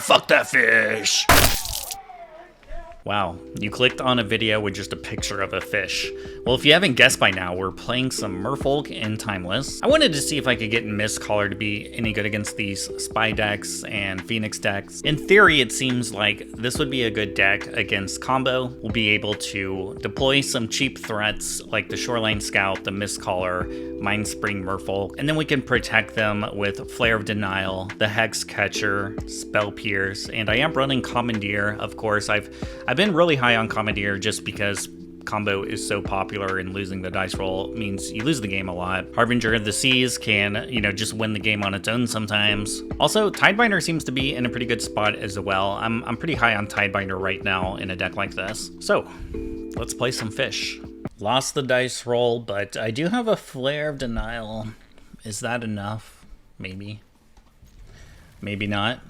Fuck that fish. Wow, you clicked on a video with just a picture of a fish. Well, if you haven't guessed by now, we're playing some Merfolk in Timeless. I wanted to see if I could get Mistcaller to be any good against these Spy decks and Phoenix decks. In theory, it seems like this would be a good deck against combo. We'll be able to deploy some cheap threats like the Shoreline Scout, the Mistcaller, Mindspring Merfolk, and then we can protect them with Flare of Denial, the Hex Catcher, Spell Pierce, and I am running Commandeer, of course. I've been really high on Commandeer just because combo is so popular and losing the dice roll means you lose the game a lot. Harbinger of the Seas can, just win the game on its own sometimes. Also, Tidebinder seems to be in a pretty good spot as well. I'm pretty high on Tidebinder right now in a deck like this. So, let's play some fish. Lost the dice roll, but I do have a Flare of Denial. Is that enough? Maybe. Maybe not.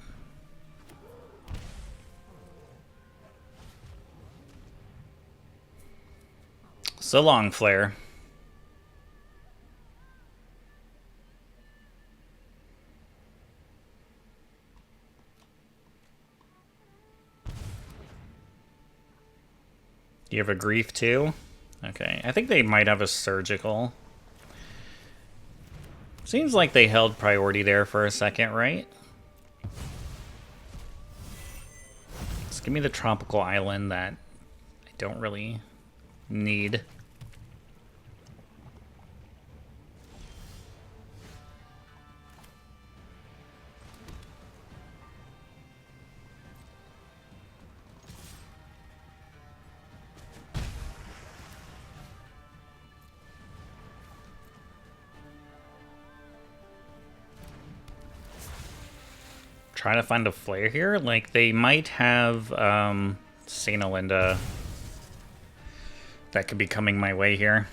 So long, Flare. Do you have a Grief too? Okay, I think they might have a Surgical. Seems like they held priority there for a second, right? Just give me the Tropical Island that I don't really need. Trying to find a flare here. Like, they might have Saint Alinda that could be coming my way here.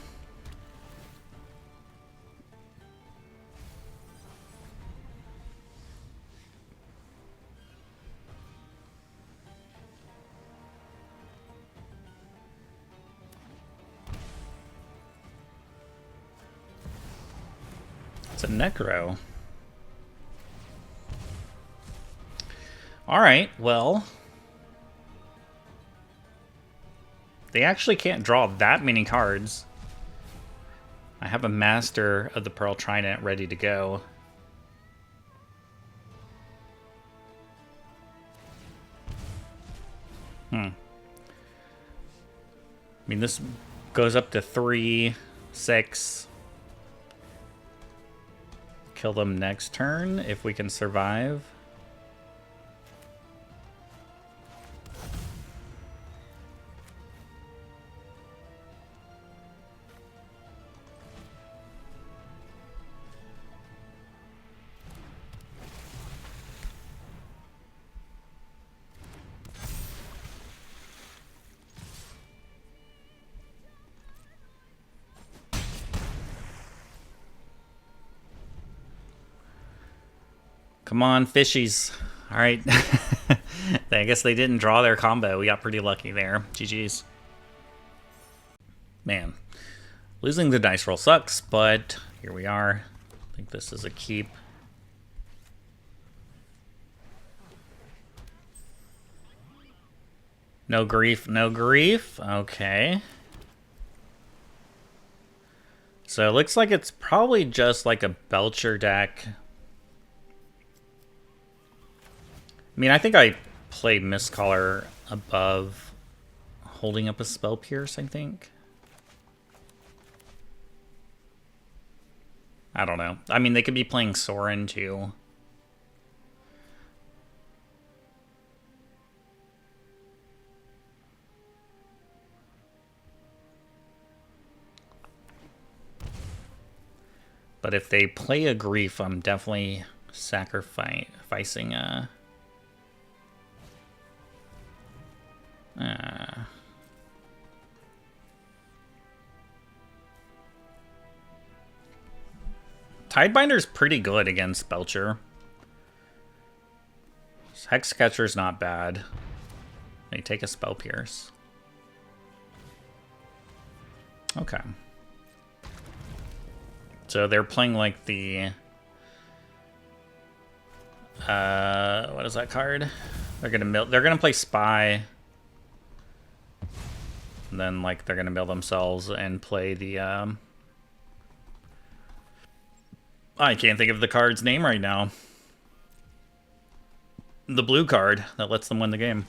It's a Necro. Alright, well, they actually can't draw that many cards. I have a Master of the Pearl Trident ready to go. I mean, this goes up to 3, 6. Kill them next turn if we can survive. Come on, fishies. All right. I guess they didn't draw their combo. We got pretty lucky there. GG's. Man, losing the dice roll sucks, but here we are. I think this is a keep. No grief, no grief. Okay. So it looks like it's probably just like a Belcher deck. I mean, I think I play Mistcaller above holding up a Spell Pierce, I think. I don't know. I mean, they could be playing Sorin too. But if they play a Grief, I'm definitely sacrificing a... Tidebinder's pretty good against Belcher. Hex Catcher's not bad. They take a Spell Pierce. Okay. So they're playing like the What is that card? They're gonna play Spy. And then, like, they're gonna mill themselves and play the, I can't think of the card's name right now. The blue card that lets them win the game.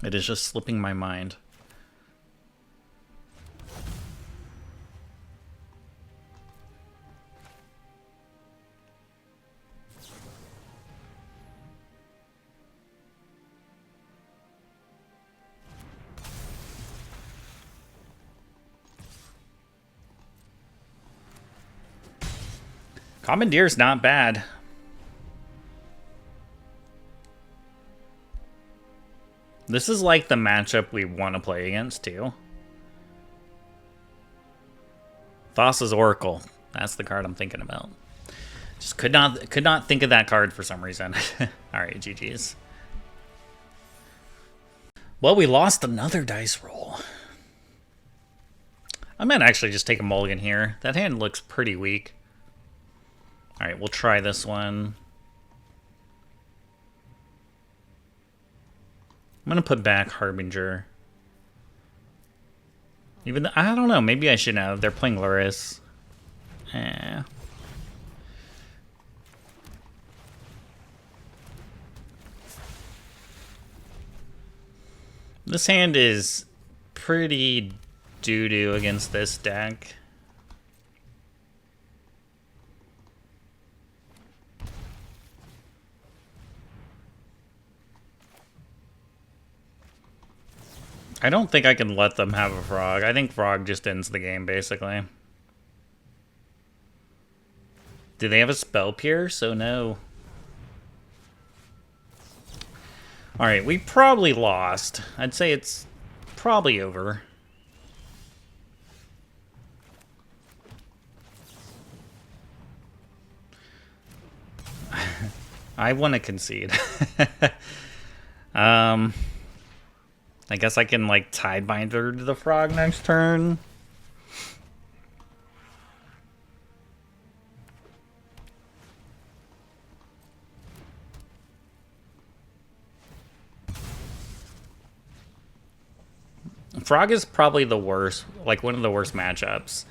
It is just slipping my mind. Commandeer's not bad. This is like the matchup we want to play against too. Thassa's Oracle. That's the card I'm thinking about. Just could not think of that card for some reason. All right, GG's. Well, we lost another dice roll. I might actually just take a mulligan here. That hand looks pretty weak. All right, we'll try this one. I'm gonna put back Harbinger. Even though, I don't know, maybe I shouldn't have. They're playing Luris. This hand is pretty doo-doo against this deck. I don't think I can let them have a frog. I think frog just ends the game, basically. Do they have a spell pierce? Oh no. Alright, we probably lost. I'd say it's probably over. I want to concede. I guess I can, like, Tidebinder to the frog next turn. Frog is probably the worst, like, one of the worst matchups.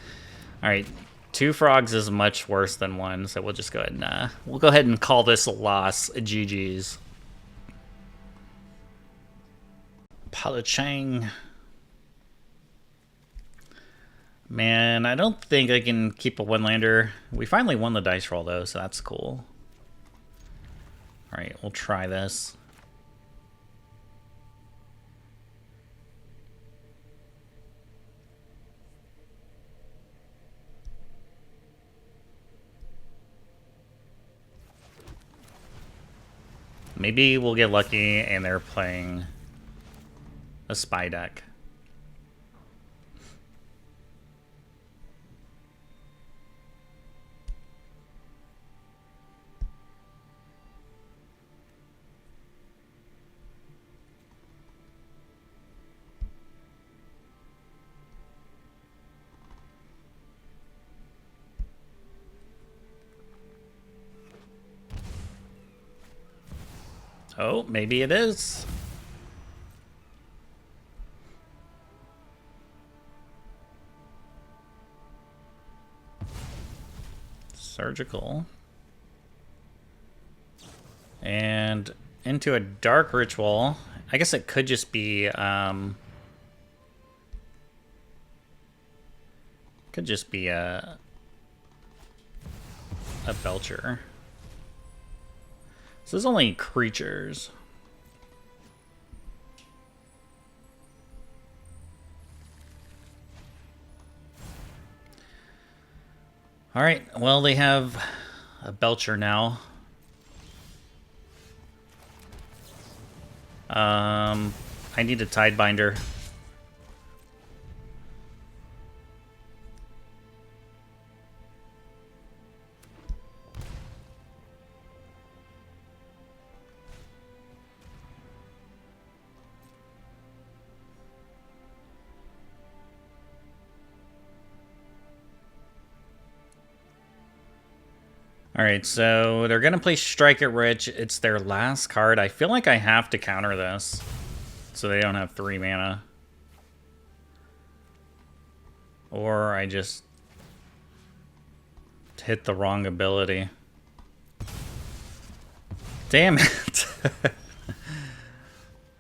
Alright, 2 frogs is much worse than 1, so we'll just go ahead and, we'll go ahead and call this a loss. GG's. Palachang. Man, I don't think I can keep a one-lander. We finally won the dice roll, though, so that's cool. Alright, we'll try this. Maybe we'll get lucky and they're playing a spy deck. Oh, maybe it is. Surgical. And into a dark ritual. I guess it could just be a Belcher. So there's only creatures. All right, well, they have a Belcher now. I need a Tidebinder. Alright, so they're gonna play Strike It Rich. It's their last card. I feel like I have to counter this, so they don't have 3 mana. Or I just hit the wrong ability. Damn it.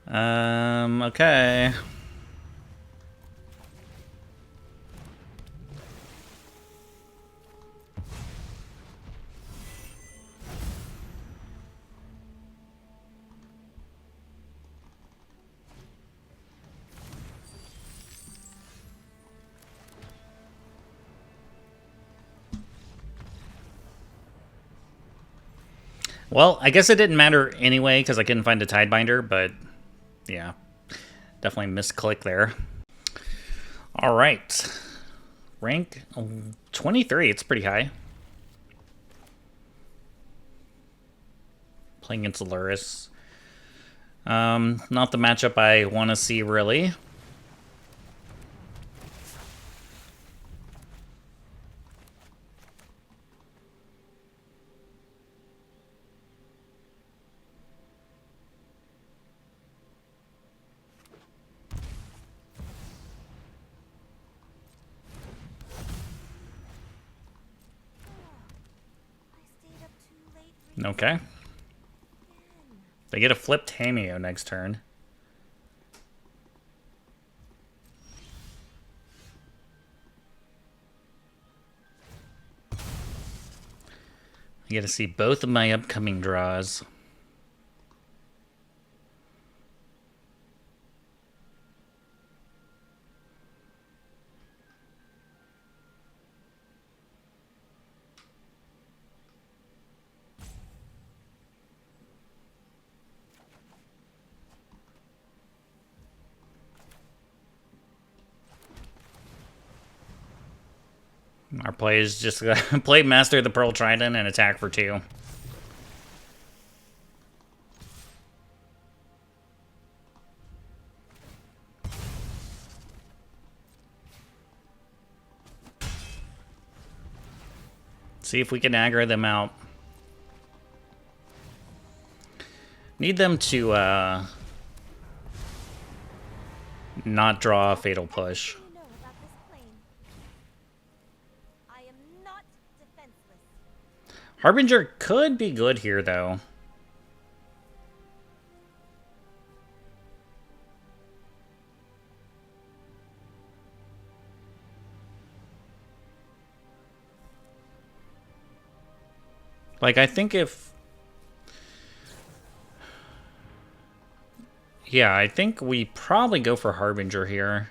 Okay. Well, I guess it didn't matter anyway because I couldn't find a Tidebinder, but yeah, definitely misclick there. All right, rank 23. It's pretty high. Playing against Luris. Not the matchup I want to see really. Okay. They get a flipped Hameo next turn. I get to see both of my upcoming draws. Our play is just play Master of the Pearl Trident and attack for 2. See if we can aggro them out. Need them to not draw a Fatal Push. Harbinger could be good here, though. Like, I think if... Yeah, I think we probably go for Harbinger here.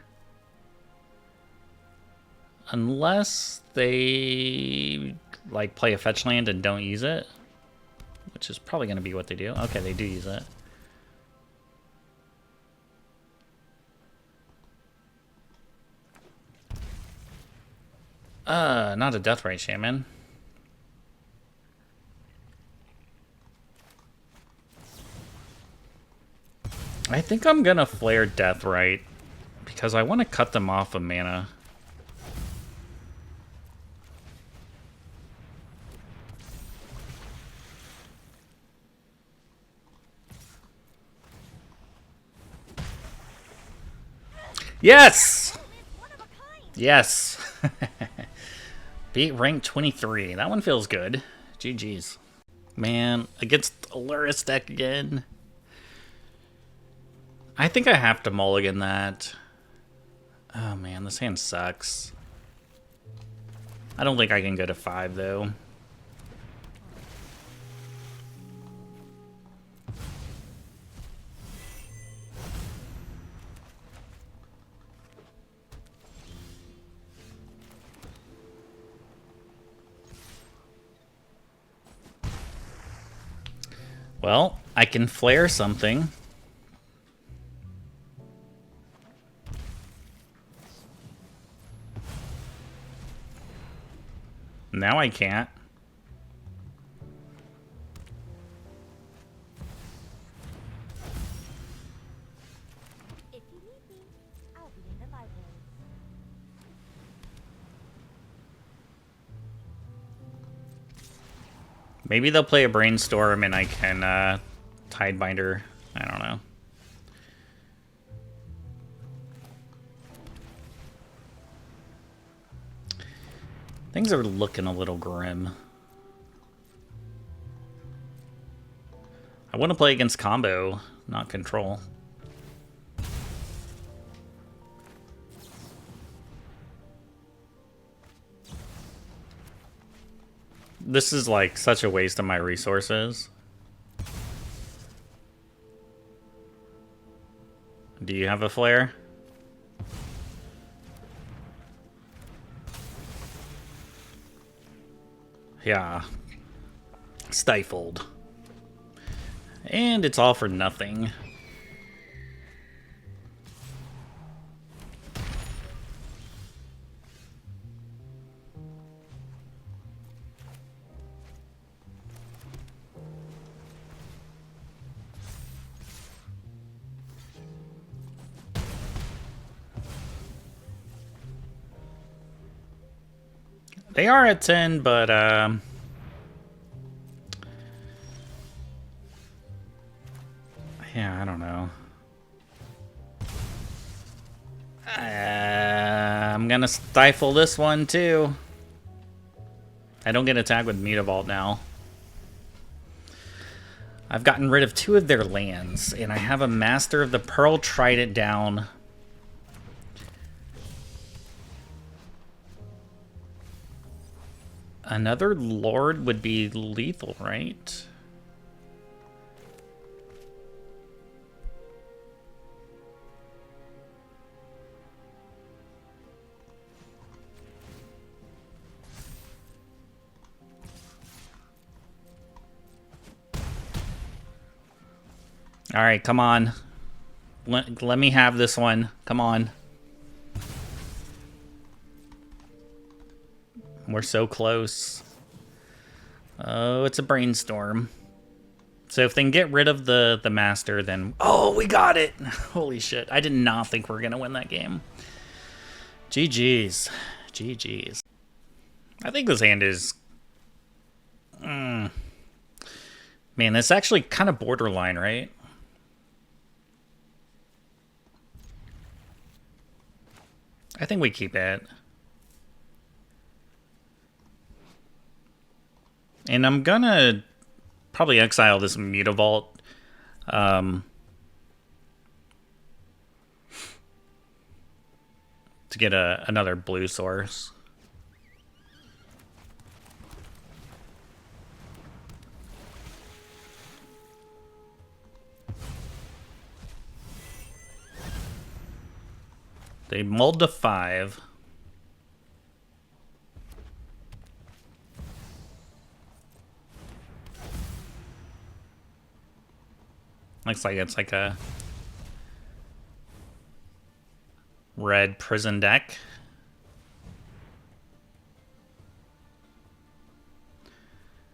Unless they... like, play a fetch land and don't use it. Which is probably going to be what they do. Okay, they do use it. Not a Deathrite Shaman. I think I'm going to Flare Deathrite. Because I want to cut them off of mana. Yes! Yes! Beat rank 23. That one feels good. GG's. Man, against a Luris deck again. I think I have to mulligan that. Oh man, this hand sucks. I don't think I can go to 5 though. Well, I can flare something. Now I can't. If you need me, I'll be in the library. Maybe they'll play a Brainstorm and I can Tidebinder. I don't know. Things are looking a little grim. I want to play against combo, not control. This is like such a waste of my resources. Do you have a flare? Yeah. Stifled. And it's all for nothing. They are at 10, but yeah, I don't know. I'm gonna stifle this one too. I don't get attacked with Mutavault now. I've gotten rid of 2 of their lands, and I have a Master of the Pearl Trident down. Another Lord would be lethal, right? All right, come on. Let me have this one. Come on. We're so close. Oh, it's a Brainstorm. So if they can get rid of the Master, then... Oh, we got it! Holy shit. I did not think we were going to win that game. GG's. GG's. I think this hand is... Man, it's actually kind of borderline, right? I think we keep it. And I'm gonna probably exile this Mutavault. To get another blue source. They mulled to 5. Looks like it's like a red prison deck.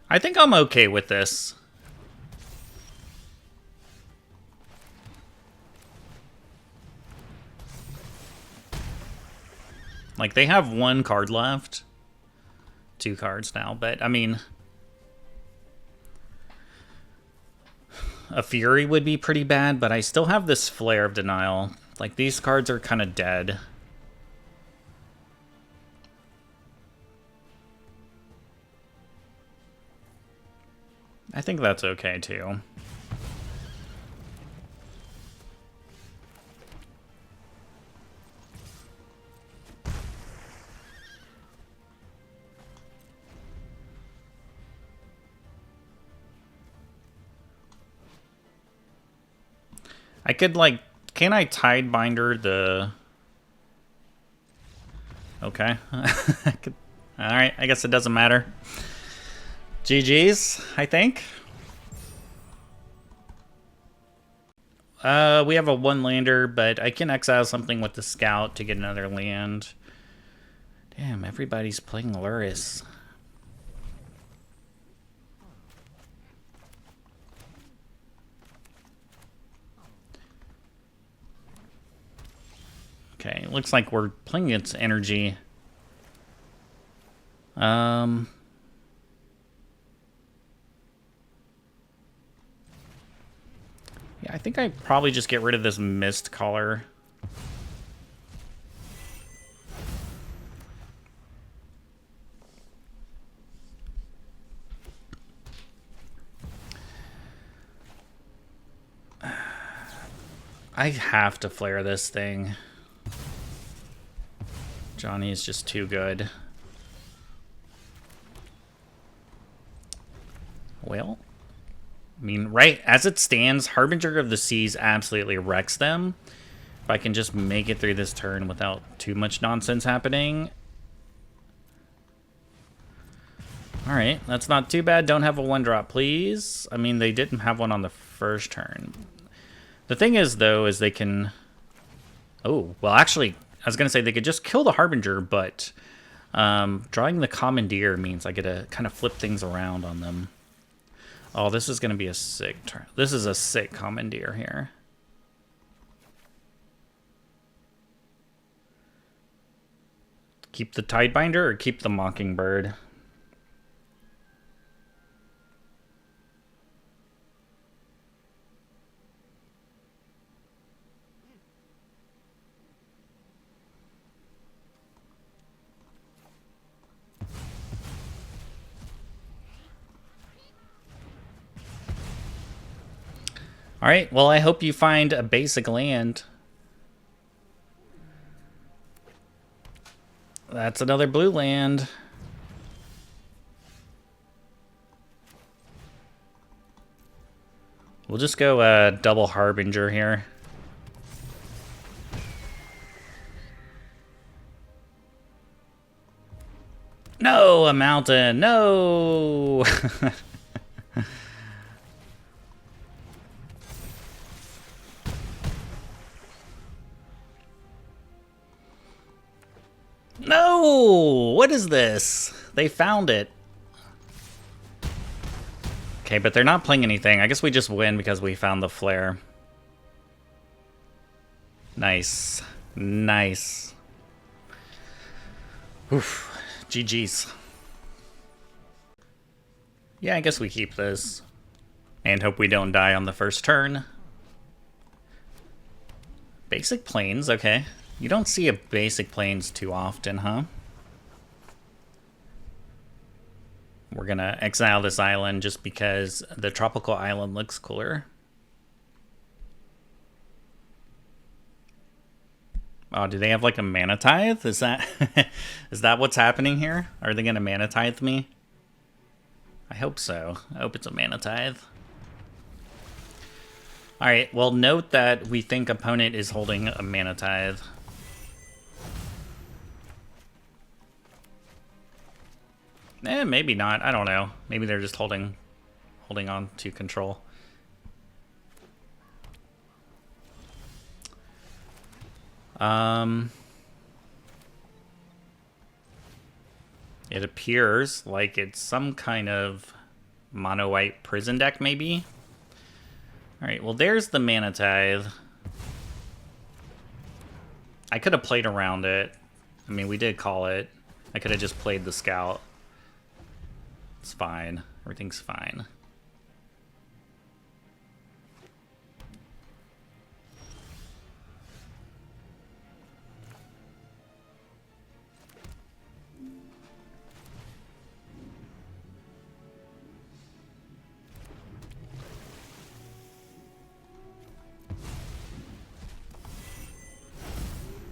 I think I'm okay with this. Like, they have 1 card left. 2 cards now, but, I mean... A Fury would be pretty bad, but I still have this Flare of Denial. Like, these cards are kind of dead. I think that's okay, too. I could, like, can I Tidebinder the... Okay. Alright, I guess it doesn't matter. GG's, I think. We have a 1-lander, but I can exile something with the Scout to get another land. Damn, everybody's playing Luris. Okay, looks like we're playing its energy. I think I probably just get rid of this mist collar. I have to flare this thing. Johnny is just too good. Well, I mean, right as it stands, Harbinger of the Seas absolutely wrecks them. If I can just make it through this turn without too much nonsense happening. Alright, that's not too bad. Don't have a 1-drop, please. I mean, they didn't have one on the first turn. The thing is, though, is they can... Oh, well, actually, I was going to say they could just kill the Harbinger, but drawing the Commandeer means I get to kind of flip things around on them. Oh, this is going to be a sick turn. This is a sick Commandeer here. Keep the Tidebinder or keep the Mockingbird? Alright, well, I hope you find a basic land. That's another blue land. We'll just go double Harbinger here. No, a mountain. No. No! What is this? They found it. Okay, but they're not playing anything. I guess we just win because we found the flare. Nice. Nice. Oof. GG's. Yeah, I guess we keep this. And hope we don't die on the first turn. Basic plains, okay. You don't see a basic plains too often, huh? We're gonna exile this island just because the tropical island looks cooler. Oh, do they have like a mana tithe? Is that is that what's happening here? Are they gonna mana tithe me? I hope so. I hope it's a mana tithe. Alright, well, note that we think opponent is holding a mana tithe. Maybe not. I don't know. Maybe they're just holding on to control. It appears like it's some kind of mono-white prison deck, maybe? Alright, well, there's the mana tithe. I could have played around it. I mean, we did call it. I could have just played the scout. It's fine. Everything's fine.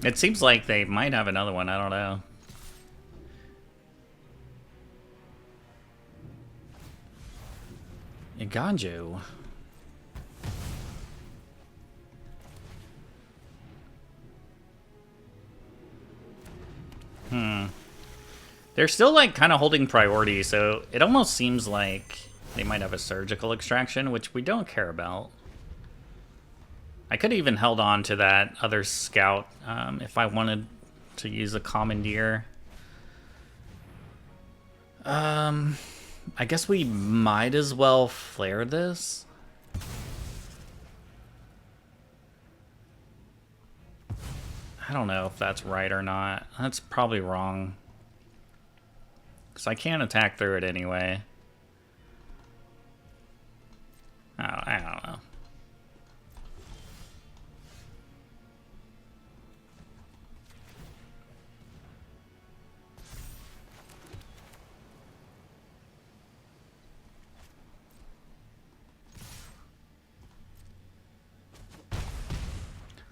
It seems like they might have another one. I don't know. Iganjo. They're still like kind of holding priority, so it almost seems like they might have a surgical extraction, which we don't care about. I could have even held on to that other scout if I wanted to use a commandeer. I guess we might as well flare this. I don't know if that's right or not. That's probably wrong. Because I can't attack through it anyway. I don't know.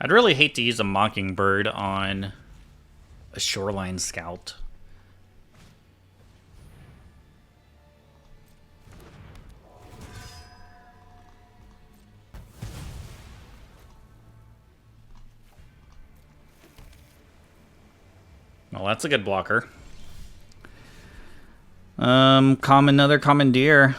I'd really hate to use a Mockingbird on a Shoreline Scout. Well, that's a good blocker. Another Commandeer.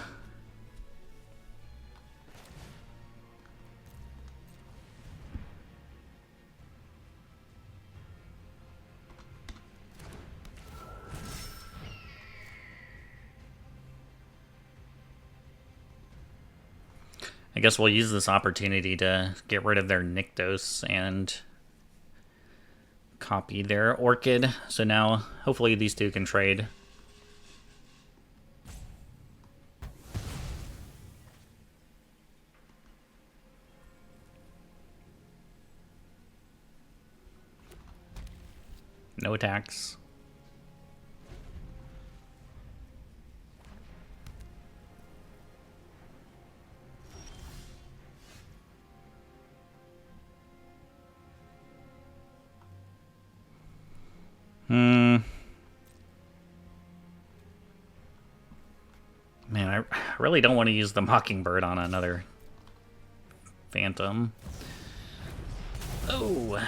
I guess we'll use this opportunity to get rid of their Nykthos and copy their Orchid. So now, hopefully these two can trade. No attacks. Man, I really don't want to use the Mockingbird on another Phantom. Oh.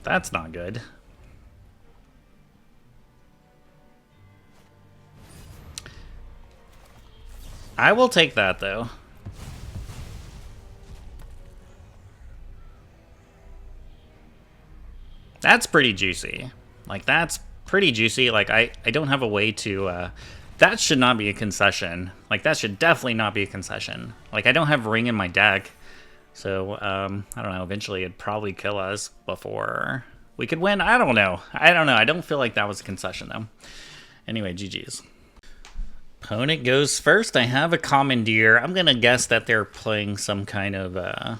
That's not good. I will take that, though. That's pretty juicy. Like, that's pretty juicy. Like, I don't have a way to... that should not be a concession. Like, that should definitely not be a concession. Like, I don't have Ring in my deck. So, I don't know. Eventually, it'd probably kill us before we could win. I don't know. I don't feel like that was a concession, though. Anyway, GG's. Opponent goes first. I have a Commandeer. I'm going to guess that they're playing some kind of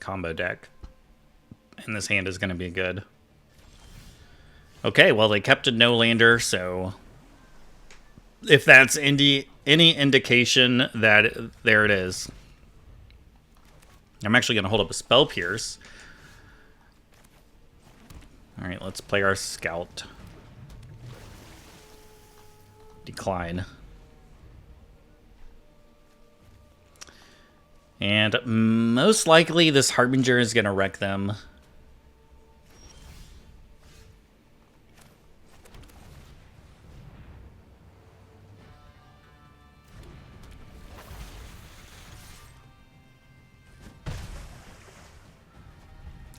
combo deck. And this hand is going to be good. Okay, well, they kept a no-lander, so... if that's any indication, that there it is. I'm actually going to hold up a Spell Pierce. Alright, let's play our Scout. Decline. And most likely this Harbinger is going to wreck them.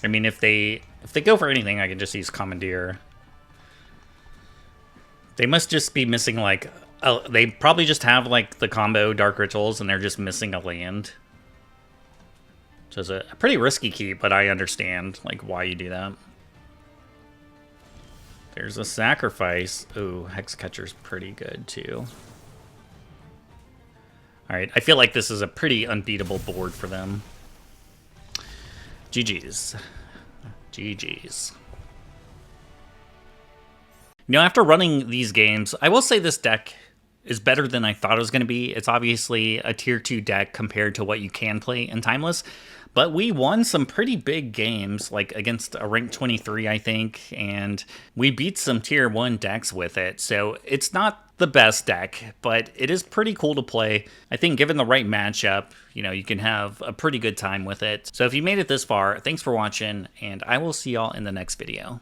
I mean, if they go for anything, I can just use Commandeer. They must just be missing, like... they probably just have, like, the combo Dark Rituals, and they're just missing a land. So it's a pretty risky keep, but I understand, like, why you do that. There's a Sacrifice. Ooh, Hexcatcher's pretty good, too. Alright, I feel like this is a pretty unbeatable board for them. GG's. GG's. You know, after running these games, I will say this deck is better than I thought it was going to be. It's obviously a tier 2 deck compared to what you can play in Timeless, but we won some pretty big games, like against a rank 23, I think, and we beat some tier 1 decks with it, so it's not the best deck, but it is pretty cool to play. I think given the right matchup, you know, you can have a pretty good time with it. So if you made it this far, thanks for watching, and I will see y'all in the next video.